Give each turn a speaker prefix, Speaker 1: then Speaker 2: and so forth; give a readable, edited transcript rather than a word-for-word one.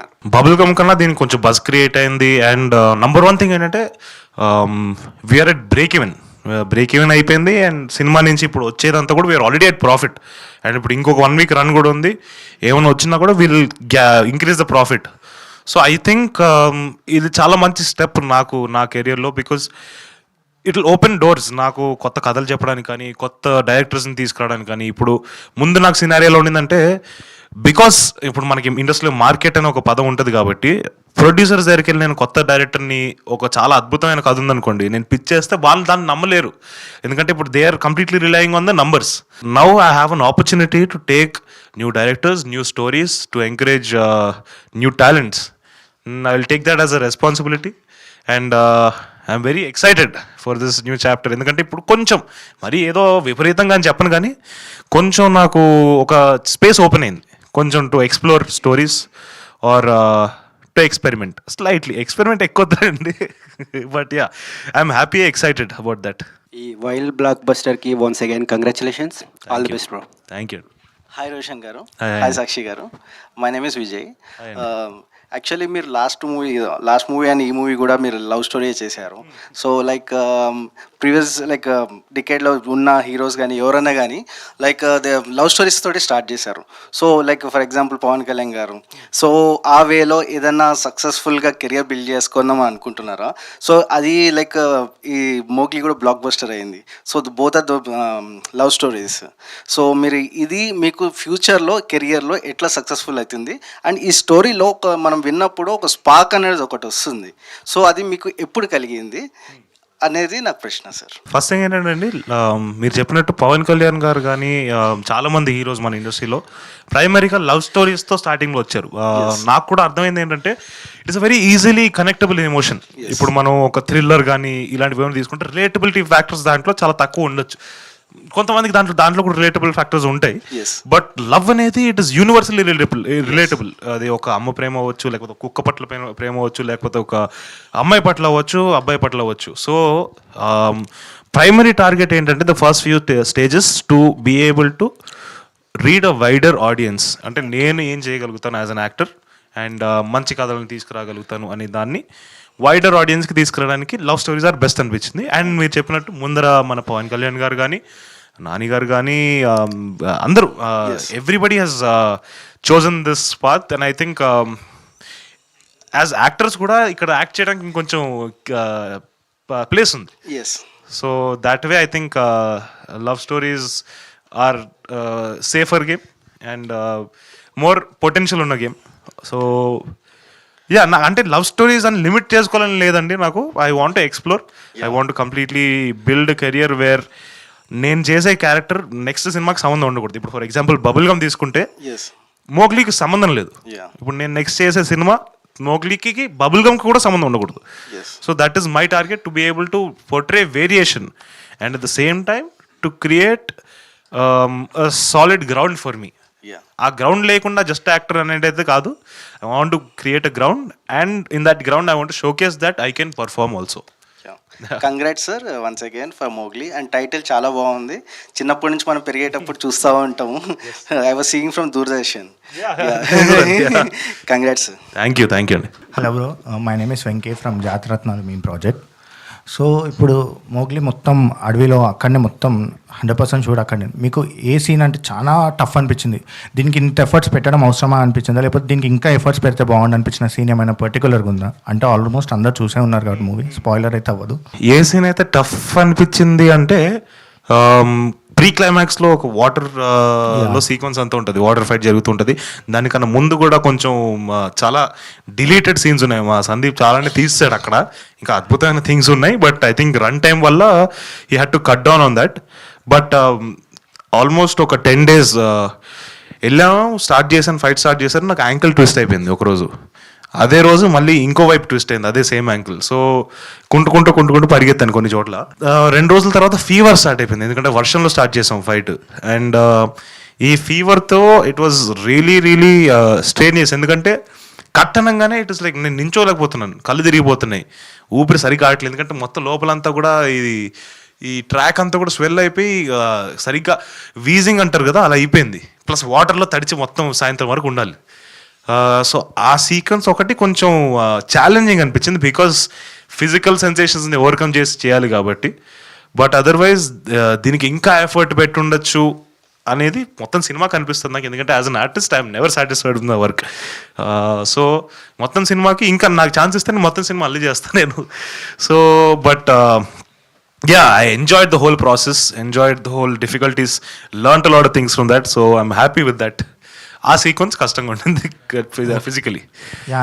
Speaker 1: అనుకుంటున్నారు?
Speaker 2: Bubble gum కన్నా దీనికి కొంచెం బజ్ క్రియేట్ అయింది. అండ్ నంబర్ వన్ థింగ్ ఏంటంటే వీఆర్ ఎట్ బ్రేక్ ఈవెన్ అయిపోయింది. అండ్ సినిమా నుంచి ఇప్పుడు వచ్చేదంతా కూడా we are already at profit. And ఇప్పుడు ఇంకొక 1 వీక్ రన్ కూడా ఉంది. ఏమైనా వచ్చినా కూడా will increase the profit. So I think ఇది చాలా మంచి స్టెప్ నా కెరియర్లో. Because it will open doors నాకు కొత్త కథలు చెప్పడానికి కానీ, కొత్త డైరెక్టర్స్ని తీసుకురావడానికి కానీ. ఇప్పుడు ముందు నాకు సినారియోలో ఉండిందంటే, బికాస్ ఇప్పుడు మనకి ఇండస్ట్రీలో మార్కెట్ అని ఒక పదం ఉంటుంది కాబట్టి, ప్రొడ్యూసర్స్ దగ్గరికి వెళ్ళి నేను కొత్త డైరెక్టర్ని ఒక చాలా అద్భుతమైన కథ ఉందనుకోండి, నేను పిచ్ చేస్తే వాళ్ళు దాన్ని నమ్మలేరు. ఎందుకంటే ఇప్పుడు they are completely relying on the numbers. Now I have an opportunity to take new directors, new stories, to encourage new talents. I will take that as a responsibility. And I'm very excited for this new chapter. ఎందుకంటే ఇప్పుడు కొంచెం మరీ ఏదో విపరీతంగా అని చెప్పను కానీ, కొంచెం నాకు ఒక స్పేస్ ఓపెన్ అయింది, కొంచెం to explore stories or to experiment. Slightly experiment ఎక్కువద్దండి, but ya I'm happy, excited about that.
Speaker 1: ఈ వైల్డ్ బ్లాక్ బస్టర్కి once again congratulations, all the best bro.
Speaker 2: Thank you.
Speaker 1: Hi Roshan garu.
Speaker 2: Hi.
Speaker 1: Hi Sakshi garu. My name is Vijay.
Speaker 2: Hi.
Speaker 1: Actually మీరు last movie and ఈ movie కూడా మీరు love story చేశారు. So like previous like డికేడ్లో ఉన్న heroes కానీ ఎవరైనా కానీ లైక్ లవ్ స్టోరీస్ తోటి స్టార్ట్ చేశారు. So like for example Pavan Kalyan garu. So ఆ వేలో ఏదైనా సక్సెస్ఫుల్గా కెరియర్ బిల్డ్ చేసుకుందాం అనుకుంటున్నారా? సో అది లైక్ ఈ మోగ్లీ కూడా బ్లాక్ బస్టర్ అయింది. So both are the love stories. So మీరు ఇది మీకు ఫ్యూచర్లో కెరియర్లో ఎట్లా సక్సెస్ఫుల్ అవుతుంది? అండ్ ఈ స్టోరీలో మనం విన్నప్పుడు ఒక స్పార్క్ అనేది ఒకటి వస్తుంది. సో అది మీకు ఎప్పుడు కలిగింది అనేది నాకు ప్రశ్న సార్.
Speaker 2: ఫస్ట్ థింగ్ ఏంటంటే అండి, మీరు చెప్పినట్టు పవన్ కళ్యాణ్ గారు కానీ చాలామంది హీరోస్ మన ఇండస్ట్రీలో ప్రైమరీగా లవ్ స్టోరీస్తో స్టార్టింగ్లో వచ్చారు. నాకు కూడా అర్థమైంది ఏంటంటే, it's a very easily connectable emotion. ఇప్పుడు మనం ఒక థ్రిల్లర్ కానీ ఇలాంటివి ఏమైనా తీసుకుంటే రిలేటబిలిటీ ఫ్యాక్టర్స్ దాంట్లో చాలా తక్కువ ఉండొచ్చు. కొంతమందికి దాంట్లో కూడా రిలేటబుల్ ఫ్యాక్టర్స్ ఉంటాయి. బట్ లవ్ అనేది ఇట్ ఇస్ యూనివర్సల్లీ రిలేటబుల్. అది ఒక అమ్మ ప్రేమ అవ్వచ్చు, లేకపోతే కుక్క పట్ల ప్రేమ అవ్వచ్చు, లేకపోతే ఒక అమ్మాయి పట్ల అవ్వచ్చు, అబ్బాయి పట్ల అవ్వచ్చు. సో ప్రైమరీ టార్గెట్ ఏంటంటే the first few stages to be able to read a wider audience. అంటే నేను ఏం చేయగలుగుతాను యాజ్ అన్ యాక్టర్, అండ్ మంచి కథలను తీసుకురాగలుగుతాను అనే దాన్ని వైడర్ ఆడియన్స్కి తీసుకురావడానికి లవ్ స్టోరీస్ ఆర్ బెస్ట్ అనిపించింది. అండ్ మీరు చెప్పినట్టు ముందర మన పవన్ కళ్యాణ్ గారు కానీ, నాని గారు కానీ, అందరూ everybody has chosen this path. And I think as actors కూడా ఇక్కడ యాక్ట్ చేయడానికి ఇంకొంచెం ప్లేస్ ఉంది. So that way I think love stories are safer game and more potential ఉన్న గేమ్. సో యా, అంటే లవ్ స్టోరీస్ అని లిమిట్ చేసుకోవాలని లేదండి నాకు. I want to explore, I want to completely build career where నేను చేసే character next సినిమాకి సంబంధం ఉండకూడదు. ఇప్పుడు ఫర్ ఎగ్జాంపుల్ బబుల్ గమ్ తీసుకుంటే మోగ్లీకి సంబంధం లేదు. ఇప్పుడు నేను నెక్స్ట్ చేసే సినిమా మోగ్లీకి బబుల్ గమ్కి కూడా సంబంధం ఉండకూడదు. So that is my target, to be able to portray variation and at the same time to create a solid ground for me. ఆ గ్రౌండ్ లేకుండా జస్ట్ యాక్టర్ అనేది అయితే కాదు. I want to create a ground, and in that ground I want to showcase that I can perform also.
Speaker 1: Congrats sir once again for Mowgli. And title చాలా బాగుంది. చిన్నప్పటి నుంచి మనం పెరిగేటప్పుడు చూస్తూ ఉంటాము. I was seeing from Doordarshan. Congrats sir.
Speaker 2: Thank you అండి.
Speaker 3: Hello bro, my name is Venky from Jathi Ratnalu మీ ప్రాజెక్ట్. సో ఇప్పుడు మోగ్లీ మొత్తం అడవిలో అక్కడనే మొత్తం 100% షూట్ అక్కడనే. మీకు ఏ సీన్ అంటే చాలా టఫ్ అనిపించింది, దీనికి ఇంత ఎఫర్ట్స్ పెట్టడం అవసరమా అనిపించిందా, లేకపోతే దీనికి ఇంకా ఎఫర్ట్స్ పెడితే బాగుండు అనిపించిన సీన్ ఏమైనా పర్టికులర్గా ఉందా? అంటే ఆల్మోస్ట్ అందరు చూసే ఉన్నారు కాబట్టి మూవీ స్పాయిలర్ అయితే అవ్వదు.
Speaker 2: ఏ సీన్ అయితే టఫ్ అనిపించింది అంటే, ప్రీ క్లైమాక్స్లో ఒక వాటర్ లో సీక్వెన్స్ అంతా ఉంటుంది, వాటర్ ఫైట్ జరుగుతుంటుంది. దానికన్నా ముందు కూడా కొంచెం చాలా డిలీటెడ్ సీన్స్ ఉన్నాయి. మా సందీప్ చాలానే తీసాడు అక్కడ, ఇంకా అద్భుతమైన థింగ్స్ ఉన్నాయి. But I think run time వల్ల he had to cut down on that. But almost ఒక 10 days వెళ్ళాము, ఫైట్ స్టార్ట్ చేశారు. నాకు యాంకిల్ ట్విస్ట్ అయిపోయింది ఒకరోజు. అదే రోజు మళ్ళీ ఇంకో వైపు ట్విస్ట్ అయింది, అదే సేమ్ యాంకిల్. సో కుంటుకుంటూ పరిగెత్తాను కొన్ని చోట్ల. 2 రోజుల తర్వాత ఫీవర్ స్టార్ట్ అయిపోయింది, ఎందుకంటే వర్షంలో స్టార్ట్ చేసాం ఫైట్. అండ్ ఈ ఫీవర్తో ఇట్ వాజ్ రియలీ స్ట్రేనియస్. ఎందుకంటే కట్టనంగానే ఇట్ ఇస్ లైక్ నేను నించోలేకపోతున్నాను, కళ్ళు తిరిగిపోతున్నాయి, ఊపిరి సరిగ్గా ఆడట్లేదు. ఎందుకంటే మొత్తం లోపలంతా కూడా ఈ ట్రాక్ అంతా కూడా స్వెల్ అయిపోయి సరిగ్గా వీజింగ్ అంటారు కదా, అలా అయిపోయింది. ప్లస్ వాటర్లో తడిచి మొత్తం సాయంత్రం వరకు ఉండాలి. సో ఆ సీక్వెన్స్ ఒకటి కొంచెం ఛాలెంజింగ్ అనిపించింది బికాస్ ఫిజికల్ సెన్సేషన్స్ని ఓవర్కమ్ చేసి చేయాలి కాబట్టి. బట్ అదర్వైజ్ దీనికి ఇంకా ఎఫర్ట్ పెట్టి ఉండొచ్చు అనేది మొత్తం సినిమా కనిపిస్తుంది నాకు. ఎందుకంటే as an artist I'm never satisfied with the work. So మొత్తం సినిమాకి ఇంకా నాకు ఛాన్స్ ఇస్తే నేను మొత్తం సినిమా అల్లి చేస్తాను నేను. So but yeah, I enjoyed the whole process, enjoyed the whole difficulties, learned a lot of things from that, so I'm happy with that. ఆ సీక్వెన్స్ కష్టంగా ఉంటుంది ఫిజికలీ.
Speaker 3: యా